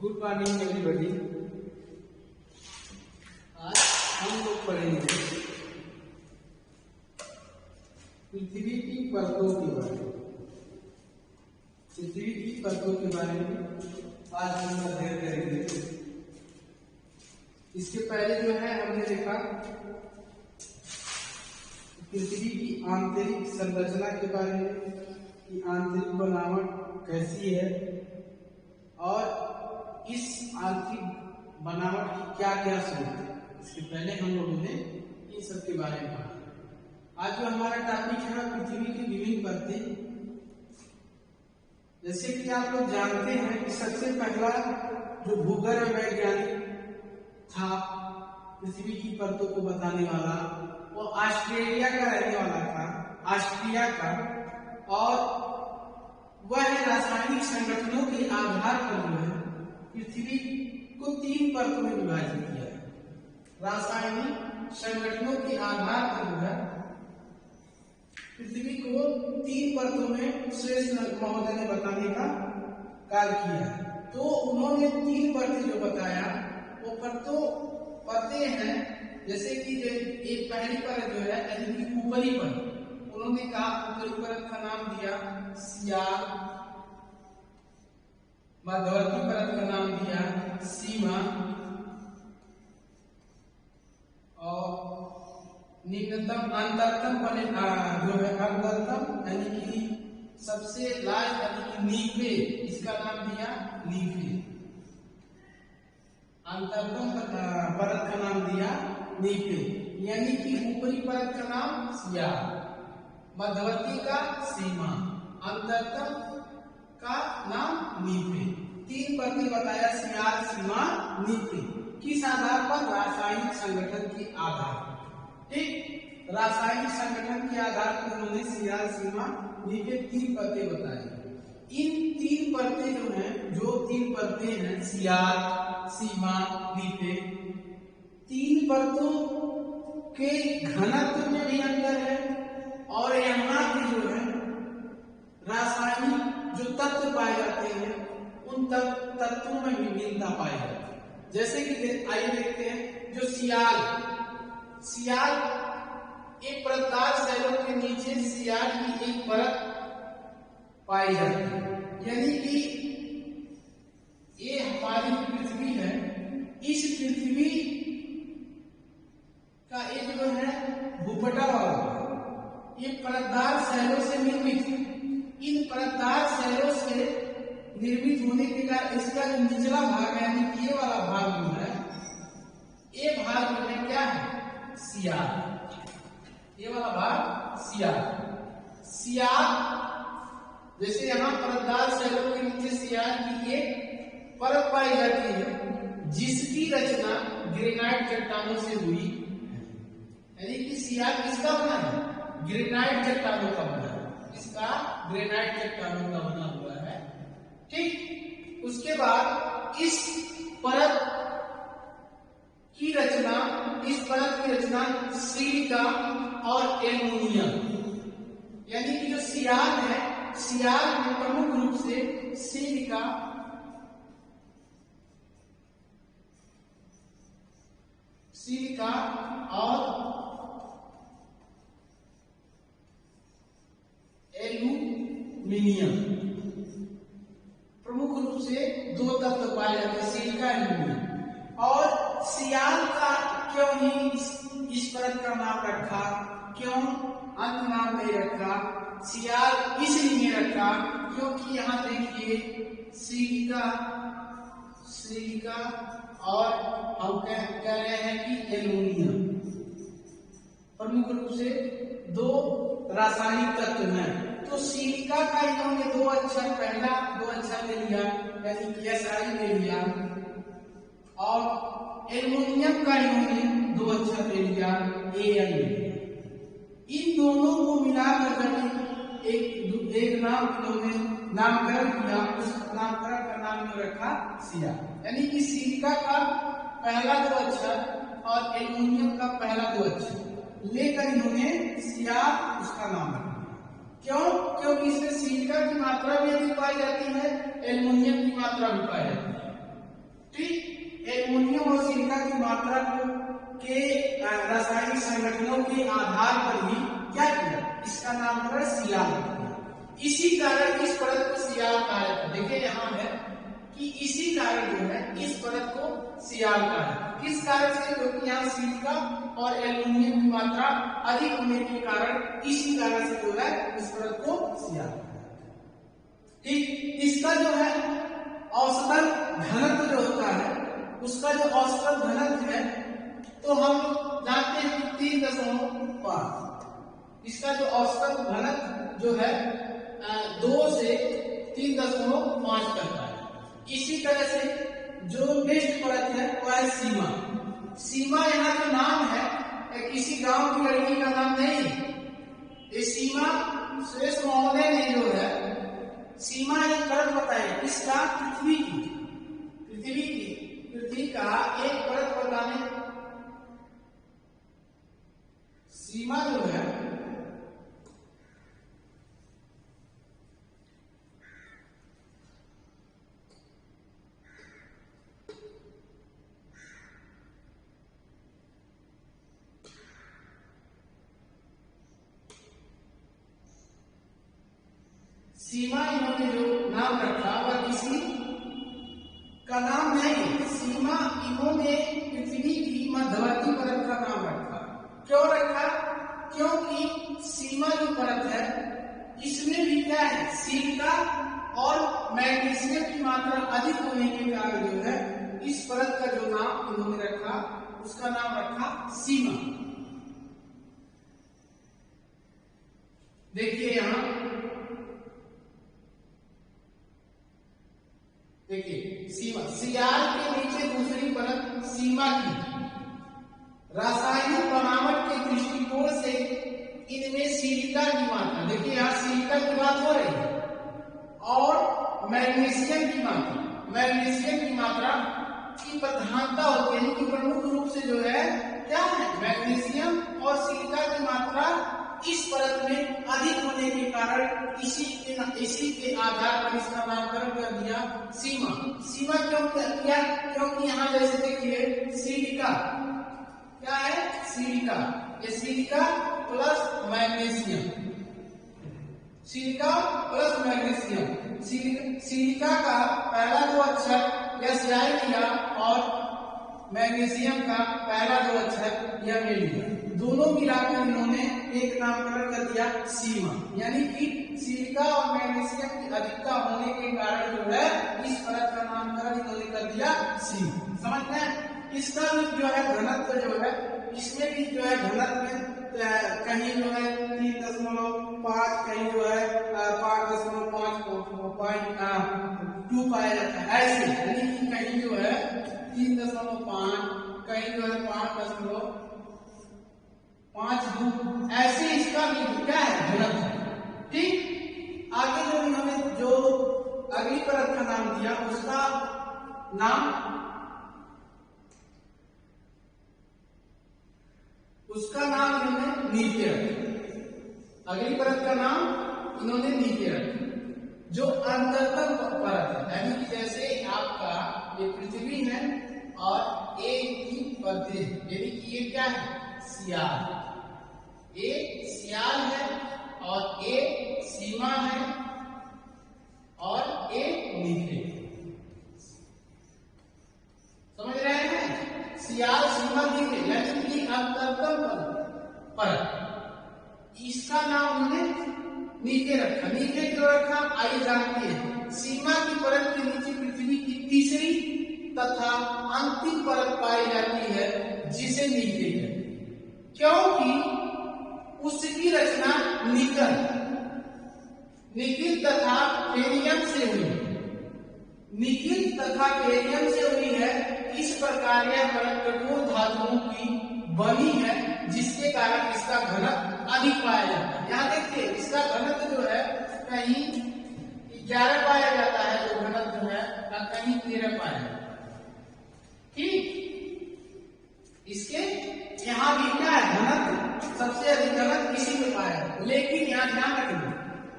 Good morning everybody. आज हम लोग पढ़ेंगे पृथ्वी की परतों के बारे में। पृथ्वी की परतों के बारे में आज हम अध्ययन करेंगे। इसके पहले जो है हमने देखा पृथ्वी की आंतरिक संरचना के बारे में कि आंतरिक बनावट कैसी है और इस आंतरिक बनावट की क्या क्या स्रोत है। इसके पहले हम लोगों ने इन सब के बारे में पढ़ा। आज जो हमारा टॉपिक है पृथ्वी की विभिन्न परतें। जैसे कि आप लोग जानते हैं कि सबसे पहला जो भूगर्भ वैज्ञानिक था पृथ्वी की परतों को बताने वाला, वो ऑस्ट्रेलिया का रहने वाला था, ऑस्ट्रिया का, और वह रासायनिक संगठनों के आधार पर जो है पृथ्वी को 3 परतों में विभाजित किया है। रासायनिक संगठनों के आधार पर जो है पृथ्वी को 3 परतों में श्रेष्ठ महोदय ने बताने का कार्य किया है। तो उन्होंने 3 परतें जो बताया वो परतें हैं। जैसे कि एक पहली परत जो है यानी कि ऊपरी परत, उन्होंने कहा ऊपरी परत का नाम दिया सियाल, मध्यवर्ती परत का नाम दिया सीमा, और निम्नतम अंतरतम जो है अंतरतम यानी कि सबसे लास्ट यानी कि नीचे, इसका नाम दिया नीचे। अंतरतम परत का नाम दिया नीचे, यानी कि ऊपरी परत का नाम सियाल, मध्यवर्ती का सीमा, अंतरतम का नाम नीचे। 3 परतें बताया सियाल, सीमा, नीचे। किस आधार पर? रासायनिक संगठन के आधार पर। ठीक, रासायनिक संगठन के आधार पर उन्होंने सियाल, सीमा, नीचे 3 परतें बताई। इन 3 परतें जो हैं, जो 3 परतें हैं सियाल, सीमा, नीचे, 3 परतों के घनत्व में भी अंतर है और यहाँ पे जो है रासायनिक जो तत्व पाए जाते हैं उन तत्वों में विभिन्नता पाई जाती है। जैसे कि आइए देखते हैं जो सियाल एक परतदार शैलों के नीचे सियाल की एक परत पाई जाती है। यानी कि ये हमारी पृथ्वी है, इस पृथ्वी का एक जो है भूपटा वाला ये परतदार शैलों से निर्मित है। इन परतदार शैलों से निर्मित होने के कारण इसका जो निचला भाग है यानी कि ये वाला भाग जो है, ये भाग जो है क्या है? सियाल। ये वाला भाग सियाल जैसे यहाँ परतदार शैलों के नीचे सियाल की एक परत पाई जाती है जिसकी रचना ग्रेनाइट चट्टानों से हुई, यानी कि सियाल किसका बना है? ग्रेनाइट चट्टानों का बना है। इसका ग्रेनाइट चट्टानों का बना हुआ है। ठीक, उसके बाद इस परत की रचना सिलिका और एल्युमिनियम, यानी कि जो सियाल है, सियाल में प्रमुख रूप से सिलिका और एल्युमिनियम प्रमुख रूप से 2 तत्व पाए जाते हैं, सिलिका, एल्युमिनियम। और सियाल का क्यों ही इस परत का नाम रखा, क्यों अन्य नाम नहीं रखा? सियाल इसलिए रखा क्योंकि यहाँ देखिए सिलिका और हम कह रहे हैं कि एल्युमिनियम प्रमुख रूप से 2 रासायनिक तत्व हैं। तो सिलिका का इन्होंने 2 अक्षर, पहला 2 अक्षर ले लिया यानी कि SI ले लिया, और एल्युमिनियम का इन्होंने 2 अक्षर ले लिया AL ले लिया। इन दोनों को मिलाकर एक नाम इन्होंने नामकरण किया, उस नामकरण का नाम इन्होंने रखा सियाल। यानी कि सिलिका का पहला 2 अक्षर और एल्युमिनियम का पहला 2 अक्षर लेकर इन्होंने सियाल उसका नाम रखा। क्यों? क्योंकि इसमें सिलिका की मात्रा भी अधिक पाई जाती है, एल्युमिनियम की मात्रा भी पाई जाती है। मात्रा के रासायनिक संगठनों के आधार पर ही क्या किया, इसका नामकरण सियाल किया। इसी कारण इस परत को सियाल कहा जाता है। देखिए यहाँ है कि इसी कारण जो है इस परत को सियाल कहा जाता है। किस कारण से, क्योंकि यहाँ सिलिका और एल्युमिनियम की मात्रा अधिक होने के कारण, इसी कारण से जो है इस परत को सियाल कहा जाता है। ठीक, इसका जो है औसतन घनत्व जो होता है, उसका जो औसतन घनत्व है तो हम जानते हैं कि 3.5। इसका जो औसतन घनत्व जो है 2 से 3.5 करता है। इसी तरह से जो नेक्स्ट परत है वो है सीमा। सीमा यहाँ जो नाम है किसी गांव की लड़की का नाम नहीं है। ये सीमा श्रेष्ठ महोदय ने जो है सीमा एक परत बताई, किसका, पृथ्वी की, पृथ्वी का एक परत बताने। सीमा जो है सीमा इन्होंने जो नाम रखा वह किसी का नाम नहीं। सीमा इन्होंने पृथ्वी की मध्यवर्ती परत का नाम रखा। क्यों रखा, क्योंकि सीमा जो परत है इसमें भी क्या है, सिलिका और मैग्नीशियम की मात्रा अधिक होने के कारण जो है इस परत का जो नाम इन्होंने रखा उसका नाम रखा सीमा। देखिए यहाँ देखिए सीमा, सियाल के नीचे दूसरी परत सीमा की रासायनिक बनावट के दृष्टिकोण से इनमें सिलिका की मात्रा, देखिए यहाँ सिलिका की बात हो रही है, और मैग्नीशियम की मात्रा की प्रधानता होती है, कि प्रमुख रूप से जो है क्या है, मैग्नीशियम और सिलिका की मात्रा इस परत में अधिक होने के कारण इसी के आधार पर इसका नामकरण कर दिया सीमा। सीमा क्यों किया, क्योंकि यहाँ जैसे देखिए सिलिका क्या है, सिलिका, ये silica plus magnesium, silica plus magnesium, silica का पहला दो अक्षर एस लिया और मैग्नीशियम का पहला दो अक्षर यह ले लिया, दोनों मिलाकर इन्होंने एक नामकरण कर दिया सीमा। यानी कि सिलिका और मैग्नीशियम की अधिकता होने के कारण जो है इस परत का नामकरण इन्होंने कर दिया सीमा। समझ में? इसका जो है घनत्व जो है, इसमें भी जो है घनत्व कहीं जो है 3.5, कहीं जो है 5.5 पाया जाता है ऐसे, यानी कि कहीं जो है 3.5, कहीं जो है 5.5 ऐसे इसका भी क्या है घनत्व। ठीक, आगे जो इन्होंने जो अगली परत का नाम दिया उसका नाम इन्होंने नीचे रखा। अगली परत का नाम इन्होंने नीचे रखा, जो अंतरतम परत है। यानी कि जैसे आपका ये पृथ्वी है और एक की परतें, यानी कि ये क्या है, सियाल, एक सियाल है और एक सीमा है और एक नीचे। समझ रहे हैं? सियाल, सीमा, नीचे, यानी कि अंतरतम परत, इसका नाम उन्होंने नीचे रखा। नीचे क्यों रखा, आइए जानते हैं। सीमा की परत के नीचे पृथ्वी की तीसरी तथा अंतिम परत पाई जाती है जिसे नीचे है, क्योंकि उसकी रचना निकिल तथा बेरियम से हुई है। निकिल तथा बेरियम से हुई है। इस प्रकार यह परत कठोर धातुओं की बनी है, जिसके कारण इसका घनत्व अधिक पाया जाता है। यहाँ देखिए इसका घनत्व जो है कहीं 11 पाया जाता है, जो घनत्व है, और कहीं 13 पाया जाता है। ठीक, इसके यहाँ भी क्या है, घनत्व सबसे अधिक घनत्व इसी में पाया है। लेकिन यहाँ ध्यान रखना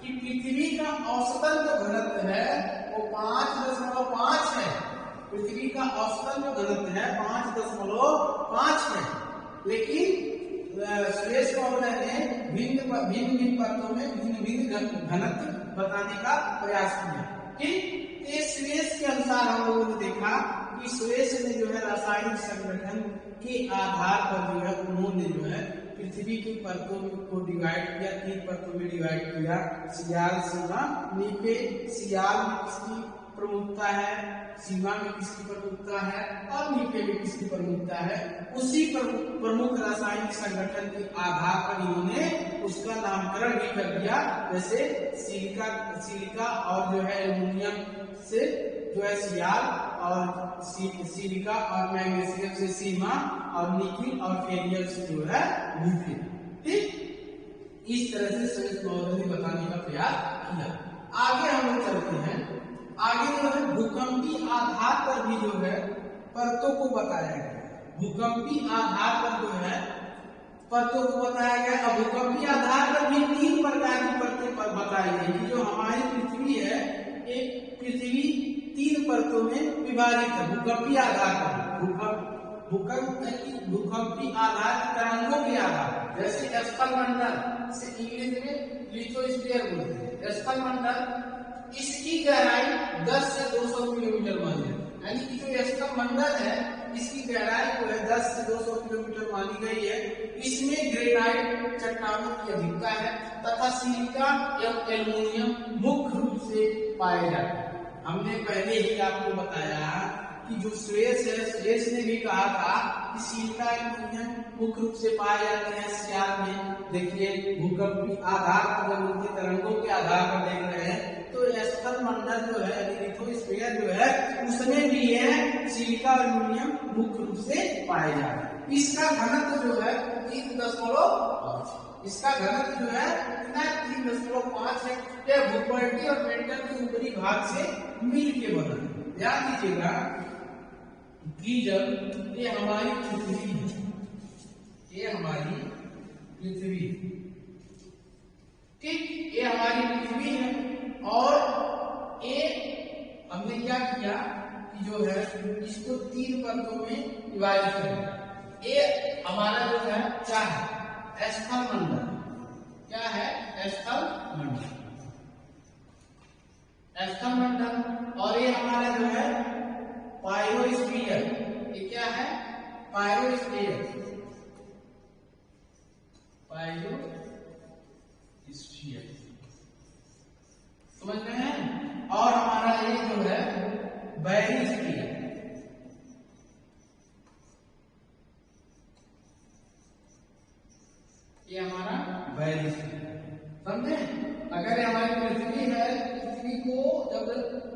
कि पृथ्वी का औसतन जो घनत्व है वो 5.5 है, पृथ्वी का औसतन जो घनत्व है 5.5 है, लेकिन सुरेश महोदय ने भिन्न भिन्न परतों में भिन्न भिन्न घनत्व बताने का प्रयास किया। ठीक, सुरेश के अनुसार हम लोगों ने देखा कि सुरेश ने जो है रासायनिक संगठन के आधार पर जो है उन्होंने जो है पृथ्वी की परतों को डिवाइड किया, 3 परतों में डिवाइड किया। सियाल, सीमा, नीपे। सियाल में किसकी प्रमुखता है, सीमा में किसकी प्रमुखता है और नीपे में किसकी प्रमुखता है। उसी प्रमुख रासायनिक संगठन के आधार पर इन्होंने उसका नामकरण भी कर दिया। जैसे सिलिका और जो है एल्युमिनियम से जो है सियाल, और सिलिका और मैग्नीशियम से सीमा, और निकिल और फेरियम से जो है नीपे। ठीक, इस तरह से सुरेश महोदय ने बताने का प्रयास किया। आगे हम लोग चलते हैं। आगे जो है भूकंपीय आधार पर भी जो है परतों को बताया गया। भूकंपीय आधार पर जो है परतों को बताया गया। अब भूकंपीय आधार पर भी 3 प्रकार की परतें पर बताई गई। जो हमारी पृथ्वी है, एक पृथ्वी 3 परतों में विभाजित है भूकंपीय आधार पर। भूकंपीय आधार तरंगों के आधार, जैसे स्थल मंडल से इंग्लिश में लिथोस्फीयर बोलते हैं। स्थल मंडल, इसकी गहराई 10 से 200 किलोमीटर मानी है। यानी कि जो स्थल मंडल है इसकी गहराई जो है 10 से 200 किलोमीटर मानी गई है। इसमें ग्रेनाइट चट्टानों की अधिकता है तथा सिलिका एवं एल्युमिनियम मुख्य रूप से पाए जाते हैं। हमने पहले ही आपको बताया कि जो सुरेश है, सुरेश ने भी कहा था कि सिलिका एल्युमिनियम मुख्य रूप से पाए जाते हैं सियाल में। देखिए भूकंपीय आधार पर जब उनके तरंगों के आधार पर देख रहे हैं तो स्थल मंडल जो है लिथोस्फीयर जो है उसमें भी है सिलिका और एल्युमिनियम मुख्य रूप से पाए जाते हैं। इसका घनत्व जो है 3.5, इसका घनत्व जो है 3.5 है। यह भूपर्टी और मेंटल के ऊपरी भाग से मिल के बना है। ध्यान दीजिएगा कि जब ये हमारी पृथ्वी है, ये हमारी पृथ्वी, ठीक, ये हमारी पृथ्वी है और ये हमने क्या किया कि जो है इसको 3 परतों में विभाजित कर। ये हमारा जो है क्या है, स्थल मंडल। क्या है, स्थल मंडल, स्थल मंडल। और ये हमारा जो है पायरोस्फीयर। ये क्या है, पायरोस्फीयर, पायरोस्फीयर, समझ रहे हैं। और हमारा ये जो है बैरिस्फीयर, ये हमारा बैरिस्फीयर, समझे। अगर हमारी पृथ्वी है, पृथ्वी को जब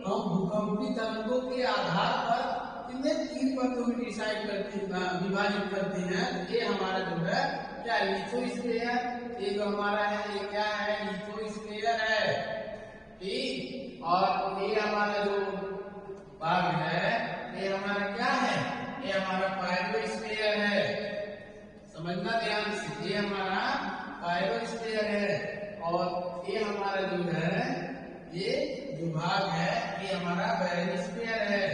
हम भूकंपीय तरंगों के आधार पर कितने 3 परतों में डिसाइड करते हैं, विभाजित करते हैं। ये हमारा जो है क्या, लिथोस्फीयर। ये जो हमारा है ये क्या है, लिथोस्फीयर है। ठीक, और ये हमारा जो भाग है ये हमारा क्या है, ये हमारा पायरोस्फीयर है। समझना ध्यान से, ये हमारा पायरोस्फीयर है और ये हमारा जो है ये जो भाग है ये हमारा बैरिस्फीयर है।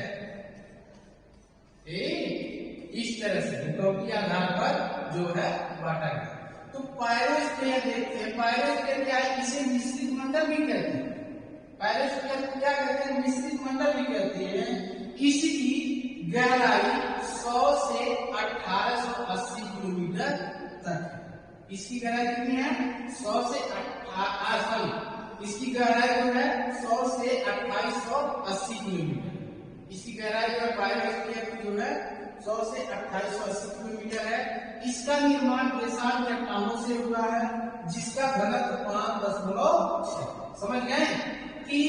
ठीक, इस तरह से भूकंपीय आधार पर जो है बांटा गया। तो पायरोस्फीयर देखते हैं। पायरोस्फीयर क्या है, इसे मिश्रित मंडल भी कहते हैं। पायरोस्फीयर को क्या कहते हैं, मिश्रित मंडल भी कहते हैं। इसकी गहराई 100 से 1880 किलोमीटर तक है। इसकी गहराई कितनी है, 100 से 18, इसकी गहराई जो है 100 से 2880 किलोमीटर। इसकी गहराई जो है पायरोस्फीयर की जो है 100 से 2880 किलोमीटर है। इसका निर्माण बेसाल चट्टानों से हुआ है जिसका घनत्व 5.6। समझ गए कि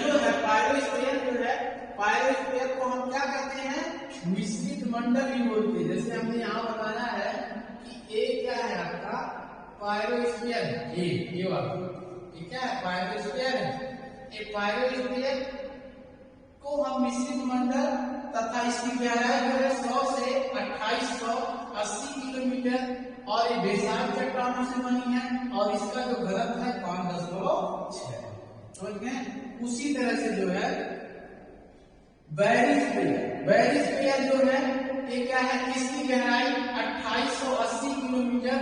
जो है पायरोस्फीयर जो है, पायरोस्फीयर को हम क्या कहते हैं, मिश्रित मंडल भी बोलते हैं। जैसे हमने यहाँ बताया है कि ये क्या है आपका पायरोस्फीयर, ये वाला, ये क्या है, पायरोस्फीयर है। ये पायरोस्फीयर को हम मिश्रित मंडल तथा इसकी गहराई जो है 100 से 2880 किलोमीटर और ये बेसाल चट्टानों से बनी है और इसका जो घनत्व है 5.6। समझ गए। उसी तरह से जो है बैरिस्फीयर जो है ये क्या है, इसकी गहराई 2880 किलोमीटर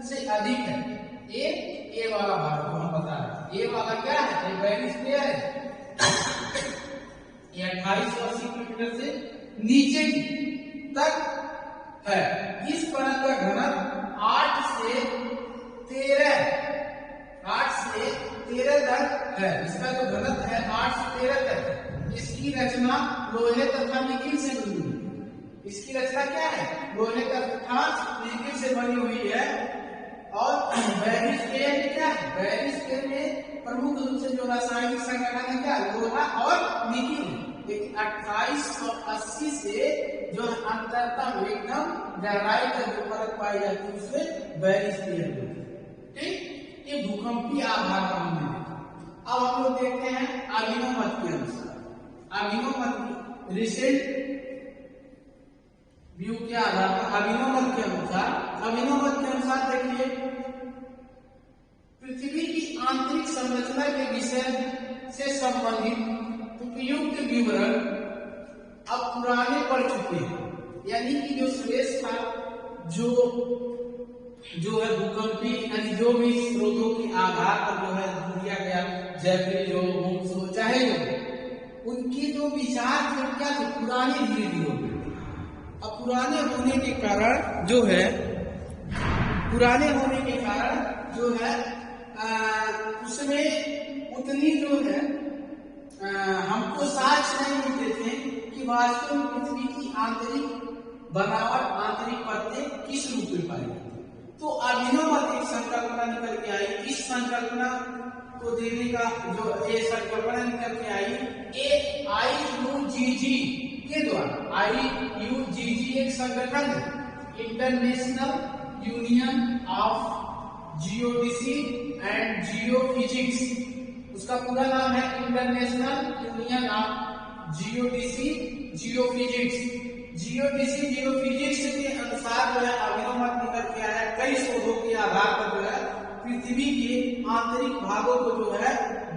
से अधिक है। ये वाला भाग जो हम बता रहे हैं, ये वाला क्या है, ये बैरिस्फीयर है। ये 2880 किलोमीटर से नीचे तक है। इस परत का घनत्व 8 से 13 तक है। इसका जो घनत्व है 8 से 13 तक है। इसकी रचना लोहे तथा निकिल से बनी हुई है। इसकी रचना क्या है, लोहे तथा निकिल से बनी हुई है। और बैरिस्फीयर में क्या है, बैरिस्फीयर में प्रमुख रूप से जो रासायनिक संगठन है क्या, लोहा और निकिल है। लेकिन 2880 से जो अंतरतम एकदम गहराई तक जो परत पाई जाती है उसे बैरिस्फीयर बोलते हैं। ठीक, ये भूकंपीय आधार का हमने देखा। अब हम लोग देखते हैं आगिनो मत के अनुसार। आगिनो मत रिसेंट व्यू के आधार पर अभिनव मत के अनुसार देखिए, पृथ्वी की आंतरिक संरचना के विषय से संबंधित उपयुक्त विवरण अब पुराने पड़ चुके हैं। यानी कि जो श्रेष्ठ था, जो है भूकंपी, यानी जो भी स्रोतों के आधार पर जो है दिया गया, जैफरी हो, होम्स हो, चाहे उनकी जो विचार थे क्या थे, पुराने धीरे धीरे हो गए। अब पुराने होने के कारण जो है उसमें उतनी जो है हमको साक्ष्य नहीं मिलते थे कि वास्तव में पृथ्वी की आंतरिक बनावट, आंतरिक परतें किस रूप में पाई गई। तो अभिनव मत एक संकल्पना निकल के आई। इस संकल्पना को देने का जो ये संकल्पना निकल के आई AIUGG के द्वारा। IUGG एक संगठन है, international union of geodesy and geophysics. उसका पूरा नाम है international union of geodesy geophysics. Geophysics के अनुसार जो है अभिनव मत निकल के आया। कई शोधों के आधार पर जो है पृथ्वी के आंतरिक भागों को जो है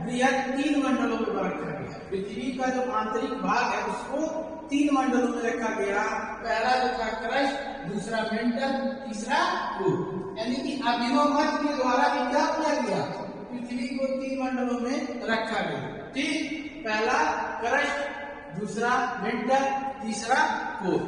बृहद 3 मंडलों में रखा गया। पृथ्वी का जो आंतरिक भाग है उसको 3 मंडलों में रखा गया। पहला जो था क्रस्ट, दूसरा मेंटल, तीसरा कोर। यानी कि अभिनव मत के द्वारा भी क्या किया गया, पृथ्वी को 3 मंडलों में रखा गया। ठीक, पहला क्रस्ट, दूसरा मेंटल, तीसरा कोर।